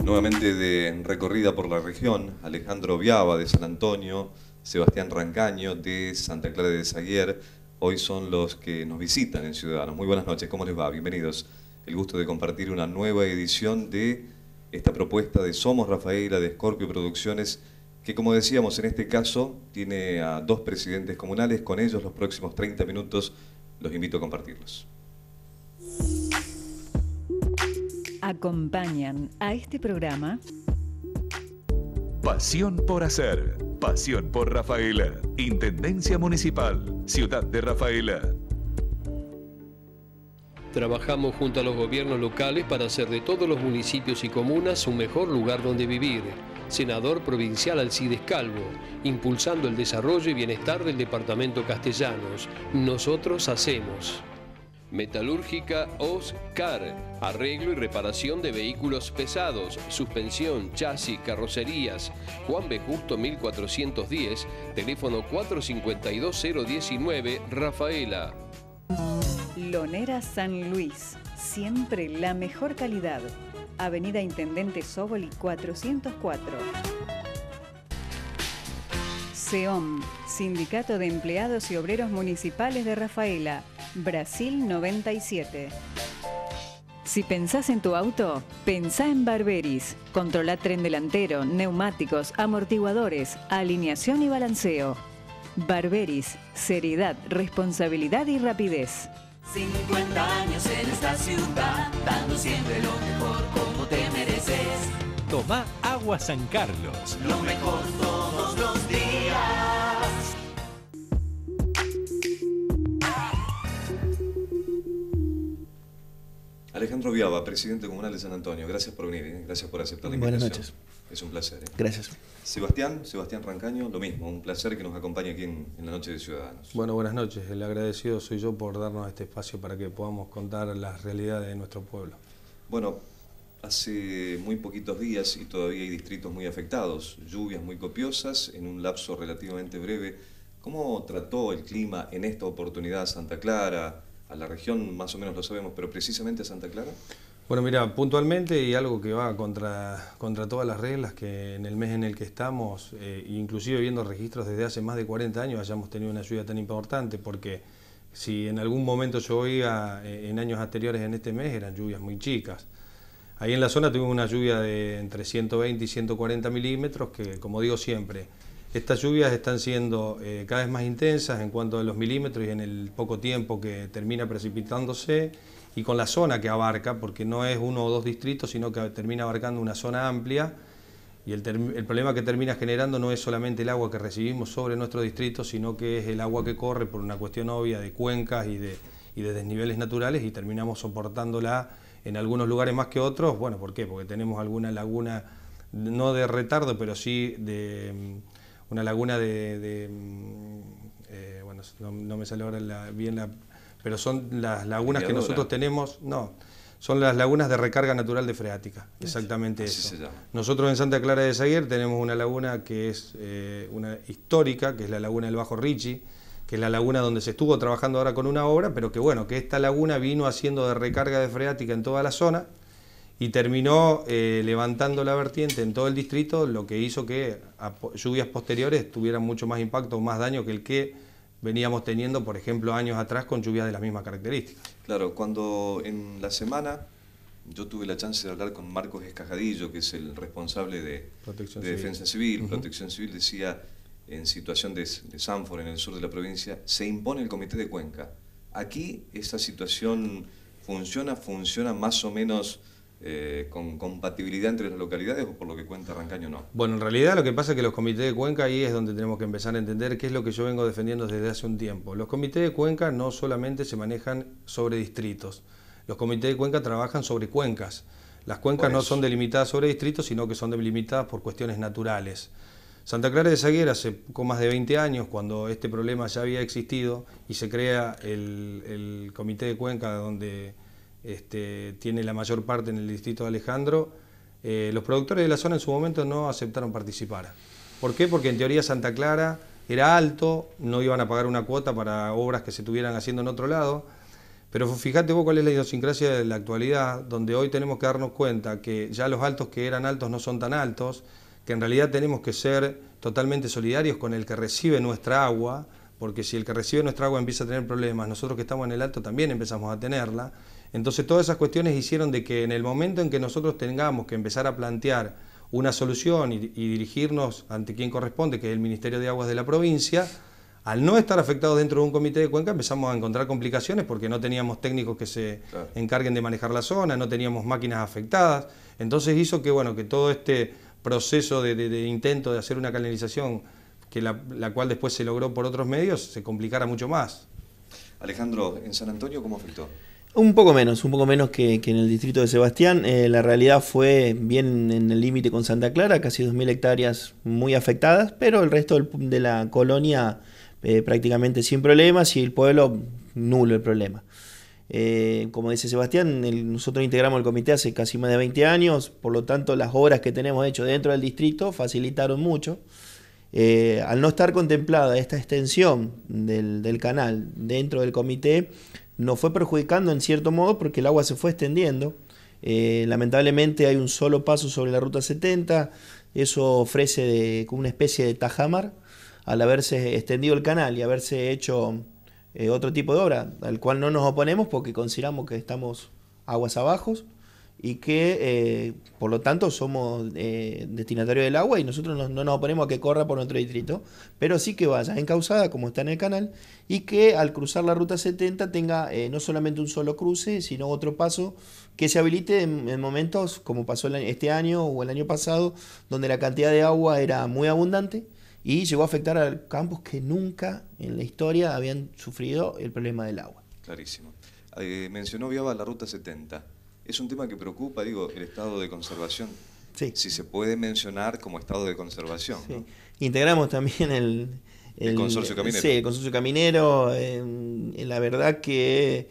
Nuevamente de recorrida por la región, Alejandro Viaba de San Antonio, Sebastián Rancaño de Santa Clara de Zaguier, hoy son los que nos visitan en Ciudadanos. Muy buenas noches, ¿cómo les va? Bienvenidos. El gusto de compartir una nueva edición de esta propuesta de Somos Rafaela, de Scorpio Producciones, que como decíamos en este caso tiene a dos presidentes comunales. Con ellos los próximos 30 minutos los invito a compartirlos. Acompañan a este programa Pasión por hacer, pasión por Rafaela, Intendencia Municipal, Ciudad de Rafaela. Trabajamos junto a los gobiernos locales para hacer de todos los municipios y comunas un mejor lugar donde vivir. Senador provincial Alcides Calvo, impulsando el desarrollo y bienestar del departamento Castellanos. Nosotros hacemos. Metalúrgica Oscar, arreglo y reparación de vehículos pesados, suspensión, chasis, carrocerías. Juan B. Justo 1410, teléfono 452-019, Rafaela. Lonera San Luis, siempre la mejor calidad. Avenida Intendente Sóboli 404. SEOM, Sindicato de Empleados y Obreros Municipales de Rafaela, Brasil 97. Si pensás en tu auto, pensá en Barberis. Controla tren delantero, neumáticos, amortiguadores, alineación y balanceo. Barberis, seriedad, responsabilidad y rapidez. 50 años en esta ciudad, dando siempre lo mejor como te mereces. Tomá Agua San Carlos. Lo mejor todos los días. Alejandro Viaba, presidente comunal de San Antonio, gracias por venir, gracias por aceptar la invitación. Buenas noches. Es un placer. Gracias. Sebastián Rancaño, lo mismo, un placer que nos acompañe aquí en la Noche de Ciudadanos. Bueno, buenas noches. El agradecido soy yo por darnos este espacio para que podamos contar las realidades de nuestro pueblo. Bueno, hace muy poquitos días y todavía hay distritos muy afectados, lluvias muy copiosas en un lapso relativamente breve. ¿Cómo trató el clima en esta oportunidad Santa Clara? A la región más o menos lo sabemos, pero precisamente a Santa Clara. Bueno, mira, puntualmente y algo que va contra todas las reglas, que en el mes en el que estamos, inclusive viendo registros desde hace más de 40 años, hayamos tenido una lluvia tan importante, porque si en algún momento llovía en años anteriores en este mes, eran lluvias muy chicas. Ahí en la zona tuvimos una lluvia de entre 120 y 140 milímetros, que como digo siempre, estas lluvias están siendo cada vez más intensas en cuanto a los milímetros y en el poco tiempo que termina precipitándose, y con la zona que abarca, porque no es uno o dos distritos, sino que termina abarcando una zona amplia, y el problema que termina generando no es solamente el agua que recibimos sobre nuestro distrito, sino que es el agua que corre por una cuestión obvia de cuencas y de desniveles naturales, y terminamos soportándola en algunos lugares más que otros. Bueno, ¿por qué? Porque tenemos alguna laguna, no de retardo, pero sí de una laguna bueno, no me sale ahora pero son las lagunas que nosotros tenemos, no, son las lagunas de recarga natural de freática, exactamente eso. Nosotros en Santa Clara de Zaguier tenemos una laguna que es una histórica, que es la laguna del Bajo Richi, que es la laguna donde se estuvo trabajando ahora con una obra, pero que bueno, que esta laguna vino haciendo de recarga de freática en toda la zona y terminó levantando la vertiente en todo el distrito, lo que hizo que a lluvias posteriores tuvieran mucho más impacto o más daño que el que veníamos teniendo, por ejemplo, años atrás con lluvias de las mismas características. Claro, cuando en la semana yo tuve la chance de hablar con Marcos Escajadillo, que es el responsable de Defensa Civil, Protección Civil, decía, en situación de Sanford, en el sur de la provincia, se impone el Comité de Cuenca. Aquí esa situación funciona más o menos con compatibilidad entre las localidades, o por lo que cuenta Rancaño no. Bueno, en realidad lo que pasa es que los comités de cuenca, ahí es donde tenemos que empezar a entender qué es lo que yo vengo defendiendo desde hace un tiempo. Los comités de cuenca no solamente se manejan sobre distritos, los comités de cuenca trabajan sobre cuencas. Las cuencas no son delimitadas sobre distritos, sino que son delimitadas por cuestiones naturales. Santa Clara de Zaguier hace poco más de 20 años, cuando este problema ya había existido y se crea el comité de cuenca donde tiene la mayor parte en el distrito de Alejandro, los productores de la zona en su momento no aceptaron participar. ¿Por qué? Porque en teoría Santa Clara era alto, no iban a pagar una cuota para obras que se estuvieran haciendo en otro lado, Pero fíjate vos cuál es la idiosincrasia de la actualidad, donde hoy tenemos que darnos cuenta que ya los altos que eran altos no son tan altos, que en realidad tenemos que ser totalmente solidarios con el que recibe nuestra agua, porque si el que recibe nuestra agua empieza a tener problemas, nosotros que estamos en el alto también empezamos a tenerla. Entonces todas esas cuestiones hicieron de que en el momento en que nosotros tengamos que empezar a plantear una solución y dirigirnos ante quien corresponde, que es el Ministerio de Aguas de la provincia, al no estar afectados dentro de un comité de cuenca empezamos a encontrar complicaciones porque no teníamos técnicos que se encarguen de manejar la zona, no teníamos máquinas afectadas. Entonces hizo que, bueno, que todo este proceso de intento de hacer una canalización, que la cual después se logró por otros medios, se complicara mucho más. Alejandro, ¿en San Antonio cómo afectó? Un poco menos que en el distrito de Sebastián. La realidad fue bien en el límite con Santa Clara, casi 2.000 hectáreas muy afectadas, pero el resto de la colonia prácticamente sin problemas y el pueblo nulo el problema. Como dice Sebastián, nosotros integramos el comité hace casi más de 20 años, por lo tanto las obras que tenemos hecho dentro del distrito facilitaron mucho. Al no estar contemplada esta extensión del canal dentro del comité, nos fue perjudicando en cierto modo porque el agua se fue extendiendo. Lamentablemente hay un solo paso sobre la ruta 70, eso ofrece como una especie de tajamar al haberse extendido el canal y haberse hecho otro tipo de obra, al cual no nos oponemos porque consideramos que estamos aguas abajo y que por lo tanto somos destinatarios del agua y nosotros no nos oponemos a que corra por nuestro distrito, pero sí que vaya encauzada como está en el canal y que al cruzar la ruta 70 tenga no solamente un solo cruce, sino otro paso que se habilite en momentos como pasó este año o el año pasado, donde la cantidad de agua era muy abundante y llegó a afectar a campos que nunca en la historia habían sufrido el problema del agua. Clarísimo. Mencionó Viaba la ruta 70. Es un tema que preocupa, digo, el estado de conservación. Sí. Si se puede mencionar como estado de conservación. Sí. ¿No? Integramos también el consorcio caminero. Sí, el consorcio caminero. La verdad que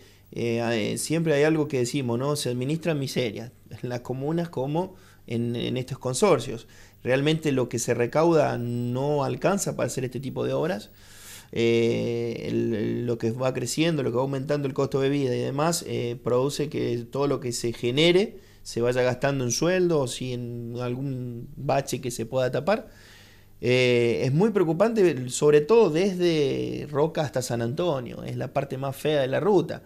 siempre hay algo que decimos, ¿no? Se administran miserias en las comunas como en estos consorcios. Realmente lo que se recauda no alcanza para hacer este tipo de obras. Lo que va creciendo, lo que va aumentando el costo de vida y demás, produce que todo lo que se genere se vaya gastando en sueldos y en algún bache que se pueda tapar. Es muy preocupante, sobre todo desde Roca hasta San Antonio, es la parte más fea de la ruta.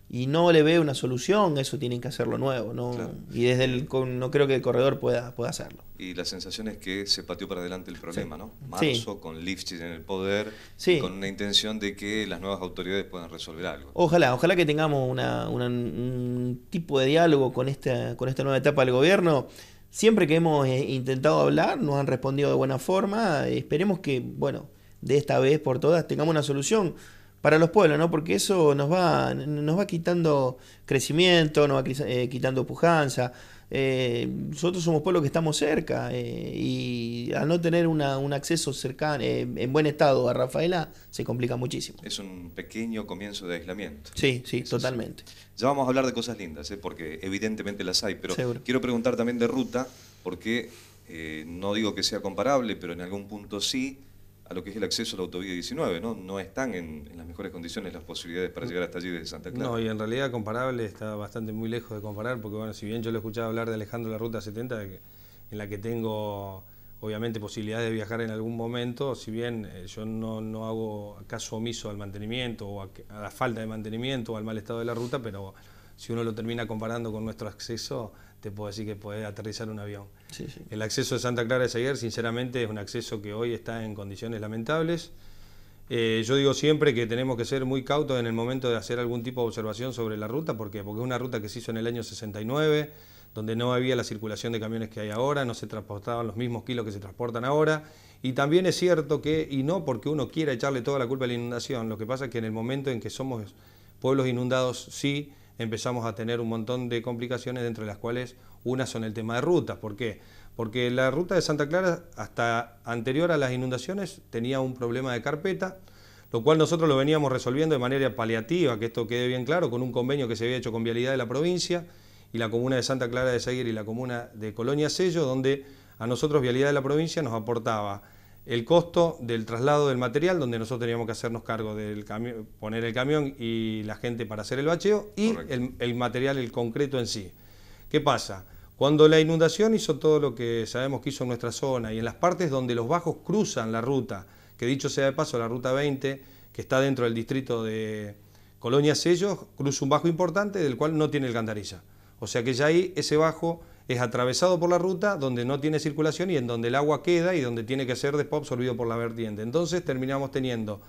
Y no le veo una solución, eso tienen que hacerlo nuevo, ¿no? Claro. Y no creo que el corredor pueda hacerlo. Y la sensación es que se pateó para adelante el problema, sí. ¿no? Marzo, con Lifchitz en el poder, sí. Con una intención de que las nuevas autoridades puedan resolver algo. Ojalá que tengamos un tipo de diálogo con esta nueva etapa del gobierno. Siempre que hemos intentado hablar, nos han respondido de buena forma. Esperemos que, bueno, de esta vez por todas tengamos una solución para los pueblos, ¿no? Porque eso nos va quitando crecimiento, nos va quitando pujanza. Nosotros somos pueblos que estamos cerca y al no tener un acceso cercano, en buen estado a Rafaela, se complica muchísimo. Es un pequeño comienzo de aislamiento. Sí, totalmente. Ya vamos a hablar de cosas lindas, porque evidentemente las hay, pero seguro. Quiero preguntar también de ruta, porque no digo que sea comparable, pero en algún punto sí, a lo que es el acceso a la autovía 19, ¿no? No están en las mejores condiciones las posibilidades para llegar hasta allí desde Santa Clara. No, y en realidad comparable está bastante muy lejos de comparar, porque bueno, si bien yo lo he escuchado hablar de Alejandro la Ruta 70, en la que tengo obviamente posibilidades de viajar en algún momento, si bien yo no hago caso omiso al mantenimiento o a la falta de mantenimiento o al mal estado de la ruta, pero si uno lo termina comparando con nuestro acceso, te puedo decir que puede aterrizar un avión. Sí. El acceso de Santa Clara de Saguier, sinceramente, es un acceso que hoy está en condiciones lamentables. Yo digo siempre que tenemos que ser muy cautos en el momento de hacer algún tipo de observación sobre la ruta. ¿Por qué? Porque es una ruta que se hizo en el año 69, donde no había la circulación de camiones que hay ahora, no se transportaban los mismos kilos que se transportan ahora. Y también es cierto que, y no porque uno quiera echarle toda la culpa a la inundación, lo que pasa es que en el momento en que somos pueblos inundados, sí empezamos a tener un montón de complicaciones, dentro de las cuales unas son el tema de rutas. ¿Por qué? Porque la ruta de Santa Clara, hasta anterior a las inundaciones, tenía un problema de carpeta, lo cual nosotros lo veníamos resolviendo de manera paliativa, que esto quede bien claro, con un convenio que se había hecho con Vialidad de la provincia y la comuna de Santa Clara de Saguier y la comuna de Colonia Sello, donde a nosotros Vialidad de la provincia nos aportaba el costo del traslado del material, donde nosotros teníamos que hacernos cargo del camión, poner el camión y la gente para hacer el bacheo, y el material, el concreto en sí. ¿Qué pasa? Cuando la inundación hizo todo lo que sabemos que hizo en nuestra zona, y en las partes donde los bajos cruzan la ruta, que dicho sea de paso, la ruta 20, que está dentro del distrito de Colonia Sellos, cruza un bajo importante del cual no tiene alcantarilla. O sea que ya ahí ese bajo es atravesado por la ruta donde no tiene circulación y en donde el agua queda y donde tiene que ser después absorbido por la vertiente. Entonces terminamos teniendo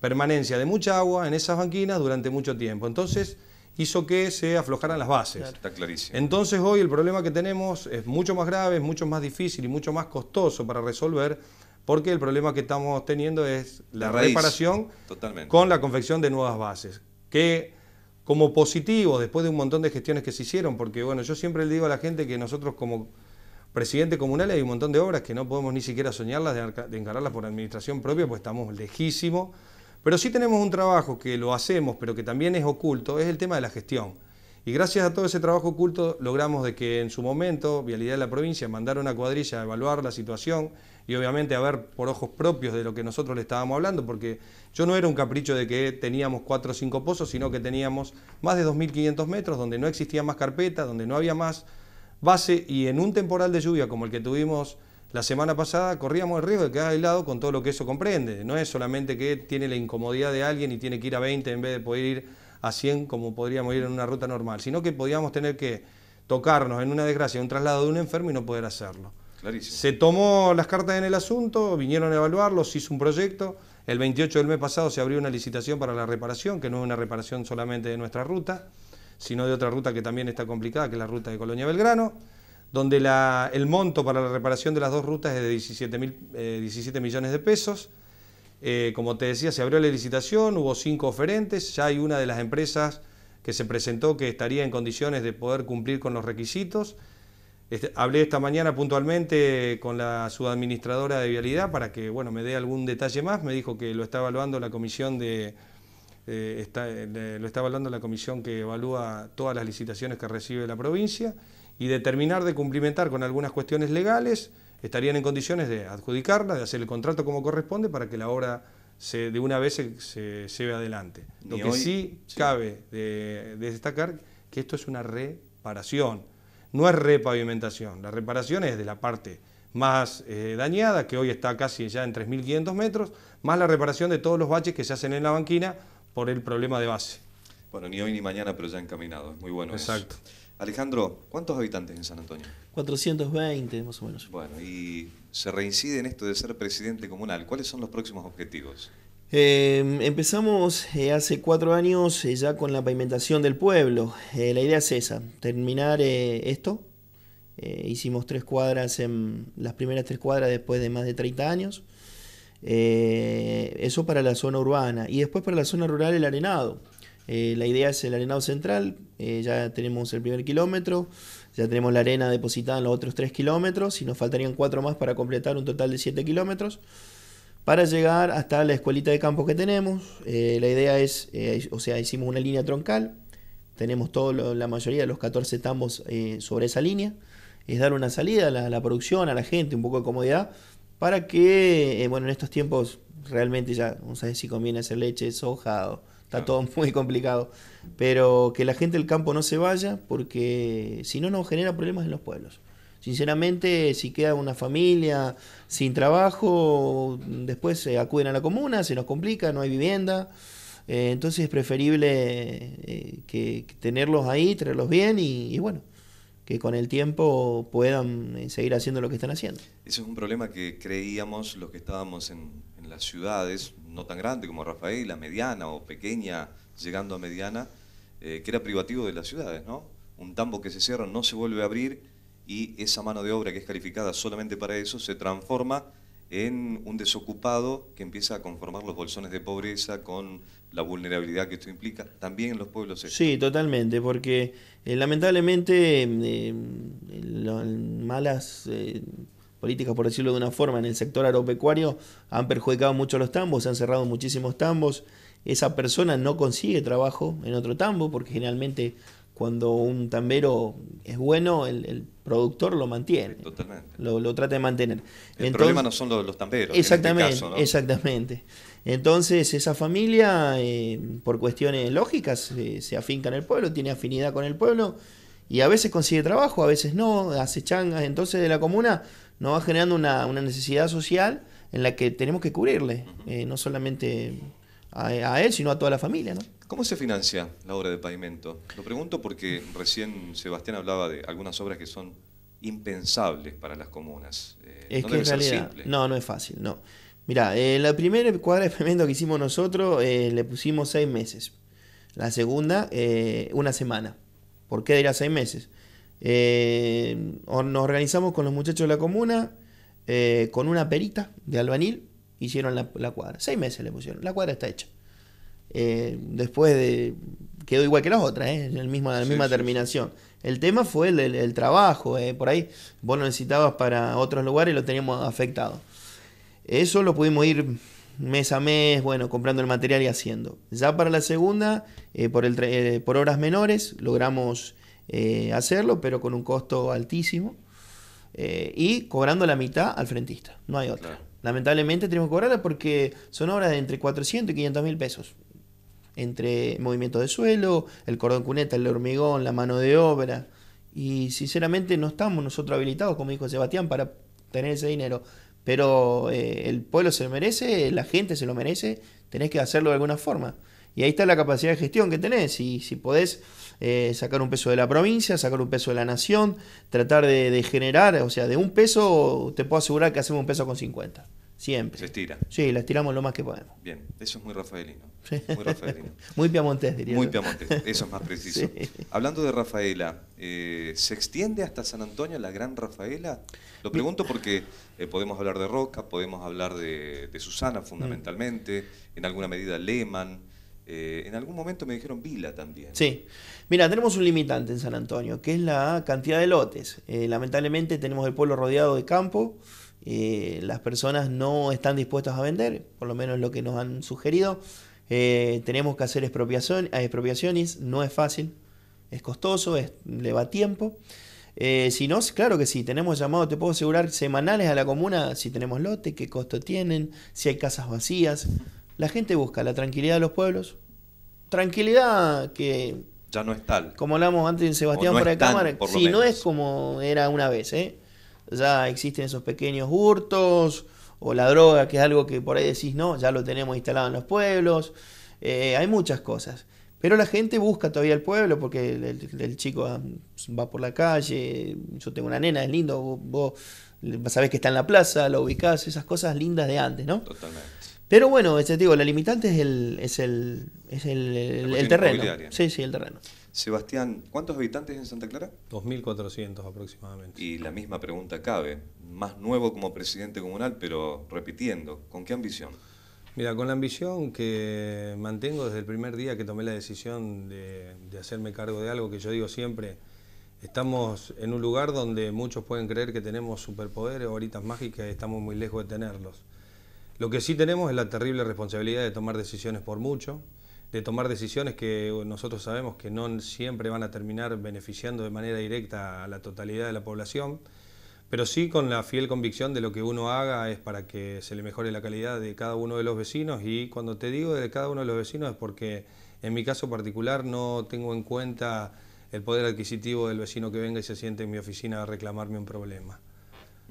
permanencia de mucha agua en esas banquinas durante mucho tiempo. Entonces hizo que se aflojaran las bases. Claro. Está clarísimo. Entonces hoy el problema que tenemos es mucho más grave, es mucho más difícil y mucho más costoso para resolver, porque el problema que estamos teniendo es la reparación con la confección de nuevas bases. Que como positivo, después de un montón de gestiones que se hicieron, porque bueno, yo siempre le digo a la gente que nosotros como presidente comunal hay un montón de obras que no podemos ni siquiera soñarlas de encararlas por administración propia, pues estamos lejísimos, pero sí tenemos un trabajo que lo hacemos, pero que también es oculto, es el tema de la gestión. Y gracias a todo ese trabajo oculto logramos de que en su momento Vialidad de la provincia mandara una cuadrilla a evaluar la situación y obviamente a ver por ojos propios de lo que nosotros le estábamos hablando, porque yo no era un capricho de que teníamos 4 o 5 pozos, sino que teníamos más de 2.500 metros donde no existía más carpeta, donde no había más base, y en un temporal de lluvia como el que tuvimos la semana pasada corríamos el riesgo de quedar aislado con todo lo que eso comprende. No es solamente que tiene la incomodidad de alguien y tiene que ir a 20 en vez de poder ir a 100 como podríamos ir en una ruta normal, sino que podíamos tener que tocarnos en una desgracia, un traslado de un enfermo y no poder hacerlo. Clarísimo. Se tomó las cartas en el asunto, vinieron a evaluarlo, se hizo un proyecto. El 28 del mes pasado se abrió una licitación para la reparación, que no es una reparación solamente de nuestra ruta, sino de otra ruta que también está complicada, que es la ruta de Colonia Belgrano, donde el monto para la reparación de las dos rutas es de 17 millones de pesos. Como te decía, se abrió la licitación, hubo 5 oferentes, ya hay una de las empresas que se presentó que estaría en condiciones de poder cumplir con los requisitos. Hablé esta mañana puntualmente con la subadministradora de Vialidad para que me dé algún detalle más. Me dijo que lo está evaluando la comisión lo está evaluando la comisión que evalúa todas las licitaciones que recibe la provincia, y de terminar de cumplimentar con algunas cuestiones legales, estarían en condiciones de adjudicarla, de hacer el contrato como corresponde para que la obra de una vez se lleve adelante. Lo que sí cabe de destacar que esto es una reparación, no es repavimentación. La reparación es de la parte más dañada, que hoy está casi ya en 3.500 metros, más la reparación de todos los baches que se hacen en la banquina por el problema de base. Bueno, ni hoy ni mañana, pero ya encaminado. Es muy bueno. Exacto. Eso. Alejandro, ¿cuántos habitantes en San Antonio? 420 más o menos. Bueno, y se reincide en esto de ser presidente comunal. ¿Cuáles son los próximos objetivos? Empezamos hace 4 años ya con la pavimentación del pueblo. La idea es esa, terminar esto. Hicimos 3 cuadras, en las primeras 3 cuadras después de más de 30 años. Eso para la zona urbana. Y después para la zona rural el arenado. La idea es el arenado central, ya tenemos el primer kilómetro, ya tenemos la arena depositada en los otros 3 kilómetros y nos faltarían 4 más para completar un total de 7 kilómetros para llegar hasta la escuelita de campo que tenemos. La idea es, hicimos una línea troncal, tenemos la mayoría de los 14 tambos sobre esa línea, es dar una salida a la producción, a la gente, un poco de comodidad, para que, en estos tiempos realmente ya no sabes si conviene hacer leche, soja o... Está todo muy complicado, pero que la gente del campo no se vaya, porque si no nos genera problemas en los pueblos. Sinceramente, si queda una familia sin trabajo, después acuden a la comuna, se nos complica, no hay vivienda. Entonces es preferible que tenerlos ahí, tenerlos bien y que con el tiempo puedan seguir haciendo lo que están haciendo. Ese es un problema que creíamos los que estábamos en las ciudades, no tan grande como Rafaela, mediana o pequeña, llegando a mediana, que era privativo de las ciudades, ¿no? Un tambo que se cierra no se vuelve a abrir y esa mano de obra que es calificada solamente para eso se transforma en un desocupado que empieza a conformar los bolsones de pobreza con la vulnerabilidad que esto implica también en los pueblos estos. Sí, totalmente, porque lamentablemente malas políticas, por decirlo de una forma, en el sector agropecuario han perjudicado mucho a los tambos, se han cerrado muchísimos tambos. Esa persona no consigue trabajo en otro tambo porque generalmente cuando un tambero es bueno, el productor lo mantiene. Totalmente. Lo trata de mantener. El problema no son los tamberos. Exactamente, en este caso, ¿no? Exactamente. Entonces esa familia, por cuestiones lógicas, se afinca en el pueblo, tiene afinidad con el pueblo y a veces consigue trabajo, a veces no, hace changas. Entonces de la comuna nos va generando una necesidad social en la que tenemos que cubrirle, no solamente a él, sino a toda la familia, ¿no? ¿Cómo se financia la obra de pavimento? Lo pregunto porque recién Sebastián hablaba de algunas obras que son impensables para las comunas. Es no que debe en ser realidad, simple. no es fácil, no. Mirá, la primera cuadra de pavimento que hicimos nosotros le pusimos 6 meses. La segunda, 1 semana. ¿Por qué dirá 6 meses? Nos organizamos con los muchachos de la comuna, con una perita de albañil, hicieron la cuadra. 6 meses le pusieron, la cuadra está hecha. Quedó igual que las otras, la misma terminación. El tema fue el trabajo, por ahí vos lo necesitabas para otros lugares y lo teníamos afectado. Eso lo pudimos ir mes a mes, bueno, comprando el material y haciendo. Ya para la segunda, por horas menores, logramos hacerlo, pero con un costo altísimo y cobrando la mitad al frentista, no hay otra. Claro. Lamentablemente tenemos que cobrarla porque son obras de entre 400 y 500 mil pesos. Entre movimiento de suelo, el cordón cuneta, el hormigón, la mano de obra. Y sinceramente no estamos nosotros habilitados, como dijo Sebastián, para tener ese dinero. Pero el pueblo se lo merece, la gente se lo merece, tenés que hacerlo de alguna forma. Y ahí está la capacidad de gestión que tenés. Y si podés sacar un peso de la provincia, sacar un peso de la nación, tratar de generar, o sea, de un peso, te puedo asegurar que hacemos 1,50 pesos. Siempre. Se estira. Sí, la estiramos lo más que podemos. Bien, eso es muy rafaelino. Sí. Muy rafaelino. Muy piamontés, diría. Muy piamontés, eso es más preciso. Sí. Hablando de Rafaela, ¿se extiende hasta San Antonio la Gran Rafaela? Lo pregunto porque podemos hablar de Roca, podemos hablar de Susana fundamentalmente, en alguna medida Lehmann, en algún momento me dijeron Vila también. Sí, mira, tenemos un limitante en San Antonio, que es la cantidad de lotes. Lamentablemente tenemos el pueblo rodeado de campo. Las personas no están dispuestas a vender, por lo menos lo que nos han sugerido. Tenemos que hacer expropiaciones, no es fácil, es costoso, lleva tiempo. Si no, claro que sí, tenemos llamados, te puedo asegurar, semanales a la comuna, si tenemos lote, qué costo tienen, si hay casas vacías. La gente busca la tranquilidad de los pueblos, tranquilidad que... Ya no es tal. Como hablamos antes de Sebastián no fuera de cámara, sí, no es como era una vez, Ya existen esos pequeños hurtos o la droga, que es algo que por ahí decís, no, ya lo tenemos instalado en los pueblos. Hay muchas cosas. Pero la gente busca todavía el pueblo porque el chico va por la calle, yo tengo una nena, es lindo, vos sabés que está en la plaza, lo ubicás, esas cosas lindas de antes, ¿no? Totalmente. Pero bueno, te digo, la limitante es el terreno. Sí, el terreno. Sebastián, ¿cuántos habitantes en Santa Clara? 2.400 aproximadamente. Y la misma pregunta cabe, más nuevo como presidente comunal, pero repitiendo, ¿con qué ambición? Mira, con la ambición que mantengo desde el primer día que tomé la decisión de hacerme cargo de algo que yo digo siempre, estamos en un lugar donde muchos pueden creer que tenemos superpoderes o varitas mágicas y estamos muy lejos de tenerlos. Lo que sí tenemos es la terrible responsabilidad de tomar decisiones por mucho, de tomar decisiones que nosotros sabemos que no siempre van a terminar beneficiando de manera directa a la totalidad de la población, pero sí con la fiel convicción de lo que uno haga es para que se le mejore la calidad de cada uno de los vecinos. Y cuando te digo de cada uno de los vecinos es porque en mi caso particular no tengo en cuenta el poder adquisitivo del vecino que venga y se siente en mi oficina a reclamarme un problema.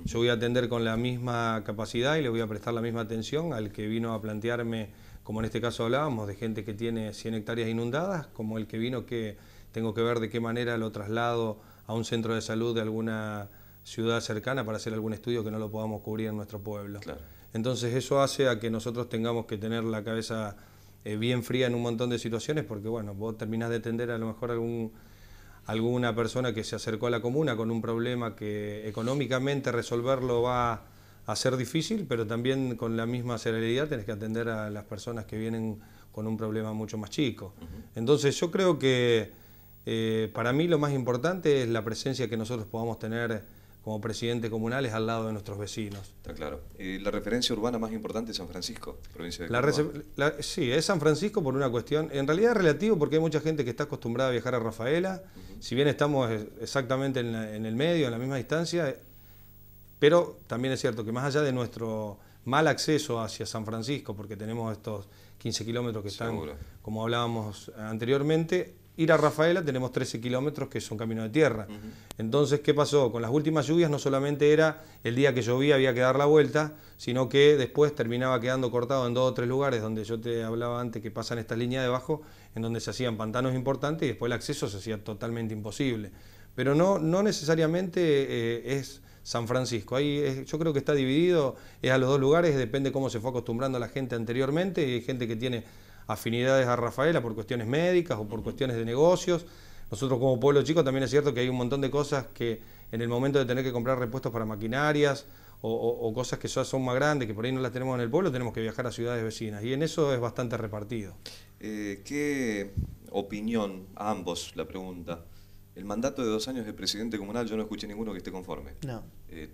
Yo voy a atender con la misma capacidad y le voy a prestar la misma atención al que vino a plantearme, como en este caso hablábamos, de gente que tiene 100 hectáreas inundadas, como el que vino que tengo que ver de qué manera lo traslado a un centro de salud de alguna ciudad cercana para hacer algún estudio que no lo podamos cubrir en nuestro pueblo. Claro. Entonces eso hace a que nosotros tengamos que tener la cabeza bien fría en un montón de situaciones, porque bueno, vos terminás de atender a lo mejor alguna persona que se acercó a la comuna con un problema que económicamente resolverlo va a ser difícil, pero también con la misma celeridad tenés que atender a las personas que vienen con un problema mucho más chico. Entonces yo creo que para mí lo más importante es la presencia que nosotros podamos tener como presidente comunal es al lado de nuestros vecinos. Está claro. ¿La referencia urbana más importante es San Francisco, provincia de Córdoba? Sí, es San Francisco por una cuestión, en realidad es relativo porque hay mucha gente que está acostumbrada a viajar a Rafaela, si bien estamos exactamente en el medio, en la misma distancia, pero también es cierto que más allá de nuestro mal acceso hacia San Francisco, porque tenemos estos 15 kilómetros que están, como hablábamos anteriormente, ir a Rafaela tenemos 13 kilómetros que son camino de tierra. Entonces, ¿qué pasó? Con las últimas lluvias no solamente era el día que llovía había que dar la vuelta, sino que después terminaba quedando cortado en 2 o 3 lugares donde yo te hablaba antes que pasan estas líneas de abajo, en donde se hacían pantanos importantes y después el acceso se hacía totalmente imposible. Pero no necesariamente es San Francisco. Ahí yo creo que está dividido, es a los dos lugares, depende cómo se fue acostumbrando la gente anteriormente, y hay gente que tiene afinidades a Rafaela por cuestiones médicas o por cuestiones de negocios. Nosotros como pueblo chico también es cierto que hay un montón de cosas que en el momento de tener que comprar repuestos para maquinarias o cosas que ya son más grandes, que por ahí no las tenemos en el pueblo, tenemos que viajar a ciudades vecinas y en eso es bastante repartido. ¿Qué opinión, a ambos la pregunta? El mandato de 2 años de presidente comunal, yo no escuché ninguno que esté conforme. No.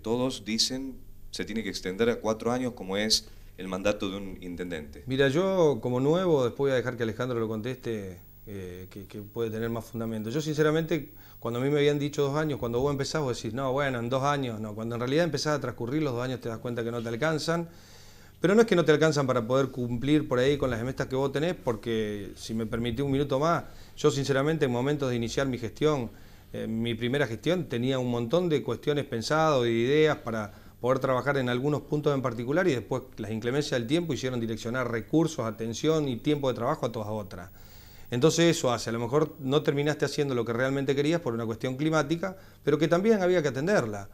Todos dicen se tiene que extender a 4 años como es el mandato de un intendente. Mira, yo como nuevo, después voy a dejar que Alejandro lo conteste, que puede tener más fundamento. Yo sinceramente, cuando a mí me habían dicho 2 años, cuando vos empezás vos decís, no, bueno, en 2 años, no. Cuando en realidad empezás a transcurrir los 2 años te das cuenta que no te alcanzan. Pero no es que no te alcanzan para poder cumplir por ahí con las metas que vos tenés, porque si me permitís un minuto más, yo sinceramente en momentos de iniciar mi gestión, mi primera gestión, tenía un montón de cuestiones pensadas, de ideas para poder trabajar en algunos puntos en particular y después las inclemencias del tiempo hicieron direccionar recursos, atención y tiempo de trabajo a todas otras. Entonces eso hace, a lo mejor no terminaste haciendo lo que realmente querías por una cuestión climática, pero que también había que atenderla.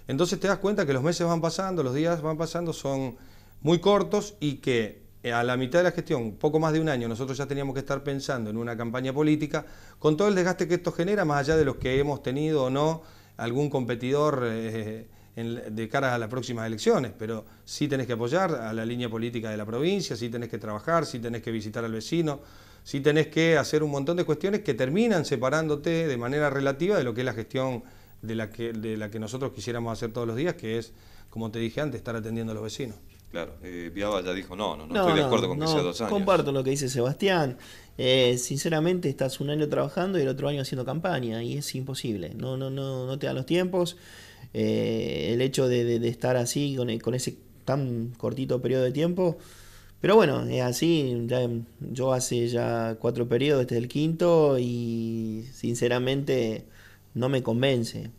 Entonces te das cuenta que los meses van pasando, los días van pasando, son muy cortos y que a la mitad de la gestión, poco más de un año, nosotros ya teníamos que estar pensando en una campaña política con todo el desgaste que esto genera, más allá de los que hemos tenido o no algún competidor de cara a las próximas elecciones, pero sí tenés que apoyar a la línea política de la provincia, sí tenés que trabajar, sí tenés que visitar al vecino, sí tenés que hacer un montón de cuestiones que terminan separándote de manera relativa de lo que es la gestión de la que nosotros quisiéramos hacer todos los días, que es, como te dije antes, estar atendiendo a los vecinos. Claro, Viaba ya dijo no estoy de acuerdo con que sea 2 años. Comparto lo que dice Sebastián. Sinceramente estás un año trabajando y el otro año haciendo campaña y es imposible. No te dan los tiempos. El hecho de estar así con ese tan cortito periodo de tiempo. Pero bueno, es así. Yo hace ya 4 periodos, este es el 5.º y sinceramente no me convence.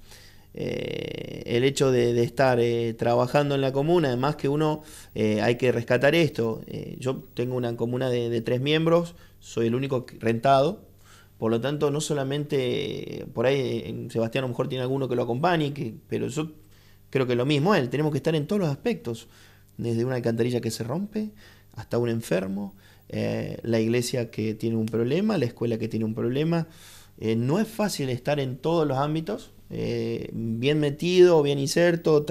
El hecho de estar trabajando en la comuna, además que uno hay que rescatar esto. Yo tengo una comuna de 3 miembros, soy el único rentado, por lo tanto no solamente por ahí Sebastián a lo mejor tiene alguno que lo acompañe, pero yo creo que lo mismo él, tenemos que estar en todos los aspectos, desde una alcantarilla que se rompe hasta un enfermo, la iglesia que tiene un problema, la escuela que tiene un problema. No es fácil estar en todos los ámbitos. Bien metido, bien inserto,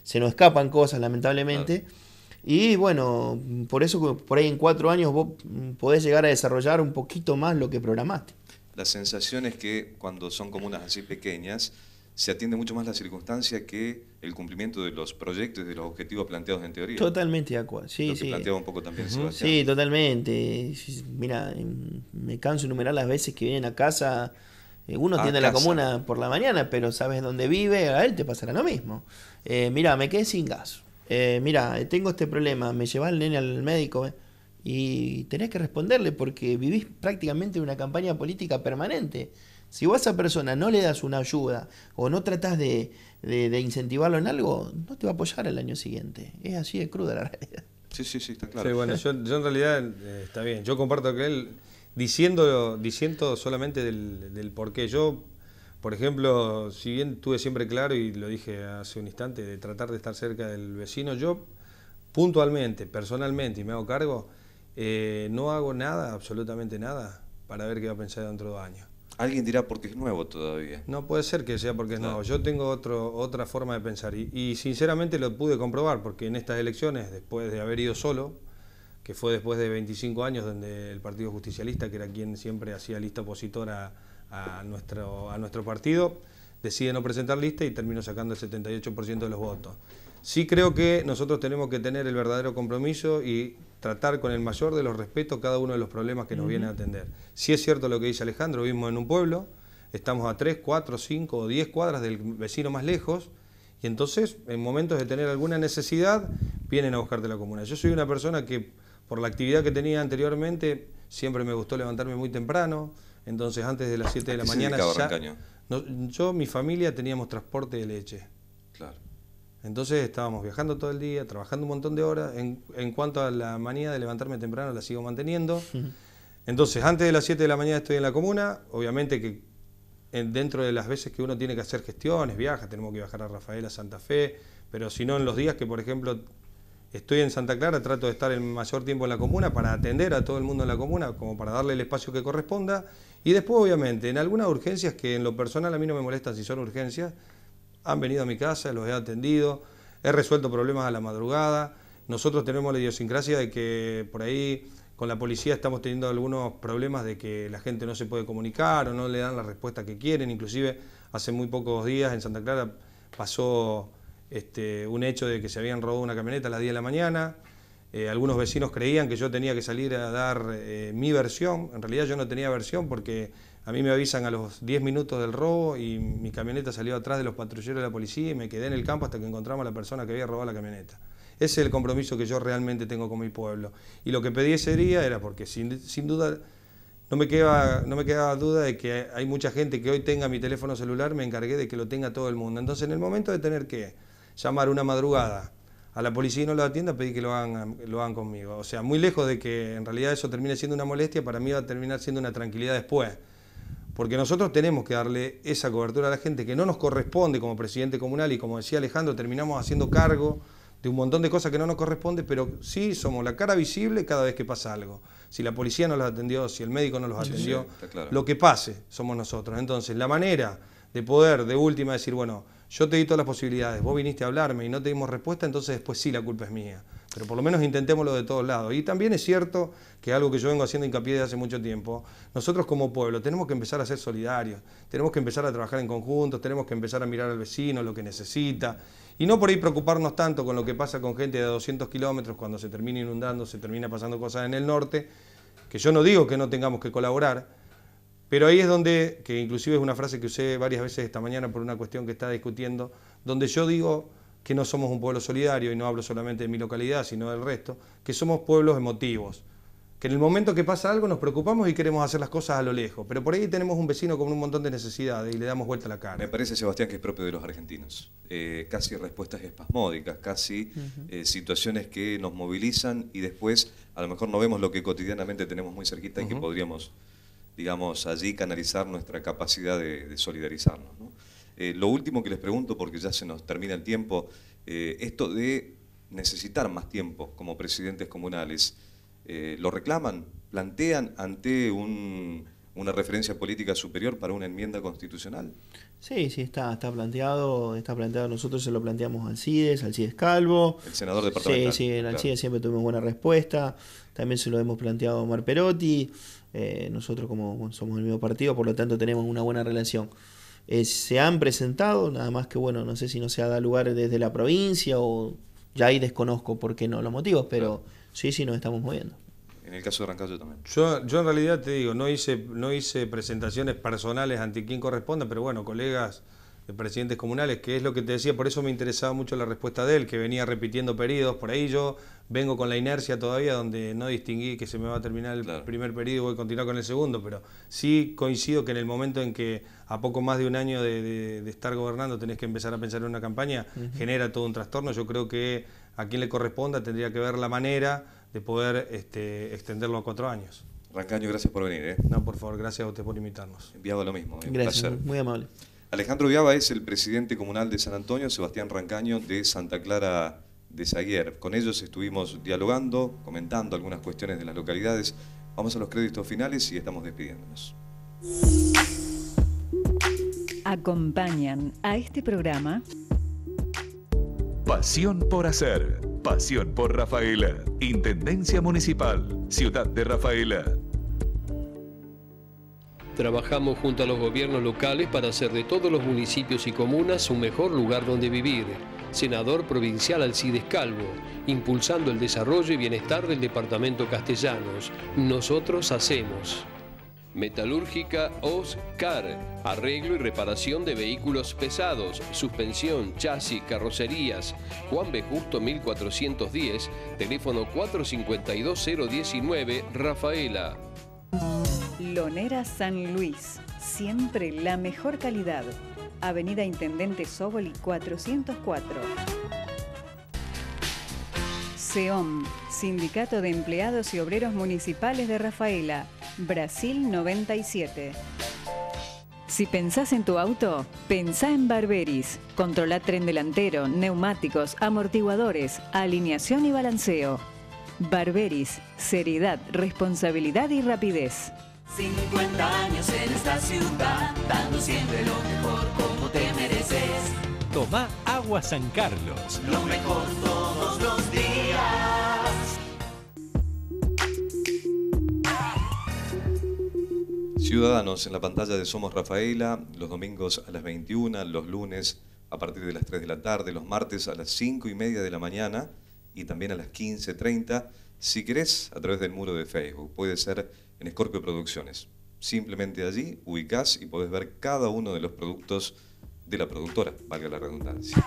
se nos escapan cosas lamentablemente. Claro. Y bueno, por eso por ahí en 4 años vos podés llegar a desarrollar un poquito más lo que programaste. La sensación es que cuando son comunas así pequeñas se atiende mucho más la circunstancia que el cumplimiento de los proyectos y de los objetivos planteados en teoría. Totalmente de acuerdo. Sí, lo que planteaba un poco también Sebastián. Sí, totalmente. Mira, me canso de enumerar las veces que vienen a casa. Uno atiende la comuna por la mañana, pero sabes dónde vive, a él te pasará lo mismo. Mira, me quedé sin gas. Mira, tengo este problema, me llevas el nene al médico. Y tenés que responderle porque vivís prácticamente en una campaña política permanente. Si vos a esa persona no le das una ayuda o no tratás de incentivarlo en algo, no te va a apoyar el año siguiente. Es así de cruda la realidad. Sí, está claro. Sí, bueno, yo en realidad está bien. Yo comparto que él diciendo solamente del por qué. Yo, por ejemplo, si bien tuve siempre claro, y lo dije hace un instante, de tratar de estar cerca del vecino, yo puntualmente, personalmente, y me hago cargo, no hago nada, absolutamente nada, para ver qué va a pensar dentro de 2 años. Alguien dirá porque es nuevo todavía. No puede ser que sea porque es nuevo. Yo tengo otra forma de pensar y sinceramente lo pude comprobar porque en estas elecciones, después de haber ido solo, que fue después de 25 años donde el Partido Justicialista, que era quien siempre hacía lista opositora a nuestro partido, decide no presentar lista y termino sacando el 78% de los votos. Sí creo que nosotros tenemos que tener el verdadero compromiso y tratar con el mayor de los respetos cada uno de los problemas que nos vienen a atender. Si es cierto lo que dice Alejandro, vivimos en un pueblo, estamos a 3, 4, 5 o 10 cuadras del vecino más lejos, y entonces en momentos de tener alguna necesidad vienen a buscarte la comuna. Yo soy una persona que por la actividad que tenía anteriormente siempre me gustó levantarme muy temprano, entonces antes de las 7 de la mañana yo, mi familia teníamos transporte de leche. Claro. Entonces estábamos viajando todo el día, trabajando un montón de horas. En cuanto a la manía de levantarme temprano, la sigo manteniendo. Entonces, antes de las 7 de la mañana estoy en la comuna. Obviamente que dentro de las veces que uno tiene que hacer gestiones, viaja, tenemos que viajar a Rafaela, Santa Fe, pero si no en los días que, por ejemplo, estoy en Santa Clara, trato de estar el mayor tiempo en la comuna para atender a todo el mundo en la comuna, como para darle el espacio que corresponda. Y después, obviamente, en algunas urgencias que en lo personal a mí no me molestan si son urgencias, han venido a mi casa, los he atendido, he resuelto problemas a la madrugada. Nosotros tenemos la idiosincrasia de que por ahí con la policía estamos teniendo algunos problemas de que la gente no se puede comunicar o no le dan la respuesta que quieren. Inclusive hace muy pocos días en Santa Clara pasó un hecho de que se habían robado una camioneta a las 10 de la mañana. Algunos vecinos creían que yo tenía que salir a dar mi versión. En realidad yo no tenía versión porque a mí me avisan a los 10 minutos del robo y mi camioneta salió atrás de los patrulleros de la policía y me quedé en el campo hasta que encontramos a la persona que había robado la camioneta. Ese es el compromiso que yo realmente tengo con mi pueblo. Y lo que pedí ese día era porque sin duda no me quedaba duda de que hay mucha gente que hoy tenga mi teléfono celular, me encargué de que lo tenga todo el mundo. Entonces en el momento de tener que llamar una madrugada a la policía y no lo atienda, pedí que lo hagan conmigo. O sea, muy lejos de que en realidad eso termine siendo una molestia, para mí va a terminar siendo una tranquilidad después. Porque nosotros tenemos que darle esa cobertura a la gente que no nos corresponde como presidente comunal y como decía Alejandro, terminamos haciendo cargo de un montón de cosas que no nos corresponde, pero sí somos la cara visible cada vez que pasa algo. Si la policía no los atendió, si el médico no los atendió, claro, lo que pase somos nosotros. Entonces, la manera de poder, de última, decir, bueno, yo te di todas las posibilidades, vos viniste a hablarme y no te dimos respuesta, entonces después sí la culpa es mía. Pero por lo menos intentémoslo de todos lados. Y también es cierto que algo que yo vengo haciendo hincapié desde hace mucho tiempo, nosotros como pueblo tenemos que empezar a ser solidarios, tenemos que empezar a trabajar en conjuntos, tenemos que empezar a mirar al vecino, lo que necesita, y no por ahí preocuparnos tanto con lo que pasa con gente de 200 kilómetros cuando se termina inundando, se termina pasando cosas en el norte, que yo no digo que no tengamos que colaborar, pero ahí es donde, que inclusive es una frase que usé varias veces esta mañana por una cuestión que está discutiendo, donde yo digo que no somos un pueblo solidario, y no hablo solamente de mi localidad, sino del resto, que somos pueblos emotivos, que en el momento que pasa algo nos preocupamos y queremos hacer las cosas a lo lejos, pero por ahí tenemos un vecino con un montón de necesidades y le damos vuelta a la cara. Me parece, Sebastián, que es propio de los argentinos, casi respuestas espasmódicas, casi situaciones que nos movilizan y después a lo mejor no vemos lo que cotidianamente tenemos muy cerquita y que podríamos, digamos, allí canalizar nuestra capacidad de solidarizarnos, ¿no? Lo último que les pregunto, porque ya se nos termina el tiempo, esto de necesitar más tiempo como presidentes comunales, ¿lo reclaman? ¿Plantean ante una referencia política superior para una enmienda constitucional? Sí, está planteado, nosotros se lo planteamos al CIDES Calvo. El senador departamental. Sí, en el CIDES siempre tuvimos buena respuesta, también se lo hemos planteado a Omar Perotti, nosotros como somos el mismo partido, por lo tanto tenemos una buena relación. Se han presentado, nada más que bueno, no sé si no se ha dado lugar desde la provincia o ya ahí desconozco por qué no los motivos, pero claro, sí nos estamos moviendo. En el caso de Rancagua también. Yo en realidad te digo, no hice presentaciones personales ante quien corresponda, pero bueno, colegas de presidentes comunales, que es lo que te decía, por eso me interesaba mucho la respuesta de él, que venía repitiendo periodos, por ahí yo vengo con la inercia todavía, donde no distinguí que se me va a terminar el primer periodo y voy a continuar con el segundo, pero sí coincido que en el momento en que a poco más de un año de estar gobernando tenés que empezar a pensar en una campaña, genera todo un trastorno. Yo creo que a quien le corresponda tendría que ver la manera de poder extenderlo a 4 años. Rancaño, gracias por venir. No, por favor, gracias a usted por invitarnos. Enviado lo mismo, un gracias, placer. Muy amable. Alejandro Viaba es el presidente comunal de San Antonio, Sebastián Rancaño de Santa Clara de Zaguier. Con ellos estuvimos dialogando, comentando algunas cuestiones de las localidades. Vamos a los créditos finales y estamos despidiéndonos. Acompañan a este programa Pasión por hacer, pasión por Rafaela, Intendencia Municipal, Ciudad de Rafaela. Trabajamos junto a los gobiernos locales para hacer de todos los municipios y comunas un mejor lugar donde vivir. Senador provincial Alcides Calvo, impulsando el desarrollo y bienestar del departamento Castellanos. Nosotros hacemos. Metalúrgica Oscar, arreglo y reparación de vehículos pesados, suspensión, chasis, carrocerías. Juan B. Justo 1410, teléfono 452-019, Rafaela. Lonera San Luis, siempre la mejor calidad. Avenida Intendente Sóboli 404. SEOM, Sindicato de Empleados y Obreros Municipales de Rafaela, Brasil 97. Si pensás en tu auto, pensá en Barberis. Controla tren delantero, neumáticos, amortiguadores, alineación y balanceo. Barberis, seriedad, responsabilidad y rapidez. 50 años en esta ciudad, dando siempre lo mejor como te mereces. Tomá Agua San Carlos. Lo mejor todos los días. Ciudadanos en la pantalla de Somos Rafaela, los domingos a las 21, los lunes a partir de las 3 de la tarde, los martes a las 5:30 de la mañana y también a las 15:30. Si querés, a través del muro de Facebook, puede ser en Scorpio Producciones. Simplemente allí ubicás y podés ver cada uno de los productos de la productora, valga la redundancia.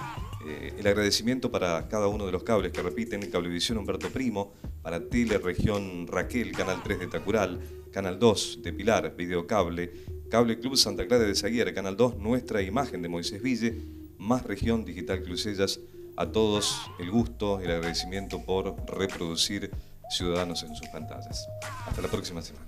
El agradecimiento para cada uno de los cables que repiten: Cablevisión Humberto Primo, para Teleregión Raquel, Canal 3 de Tacural, Canal 2 de Pilar, Videocable, Cable Club Santa Clara de Zaguier, Canal 2 Nuestra Imagen de Moisés Ville, más Región Digital Clusellas. A todos el gusto, el agradecimiento por reproducir Ciudadanos en sus pantallas. Hasta la próxima semana.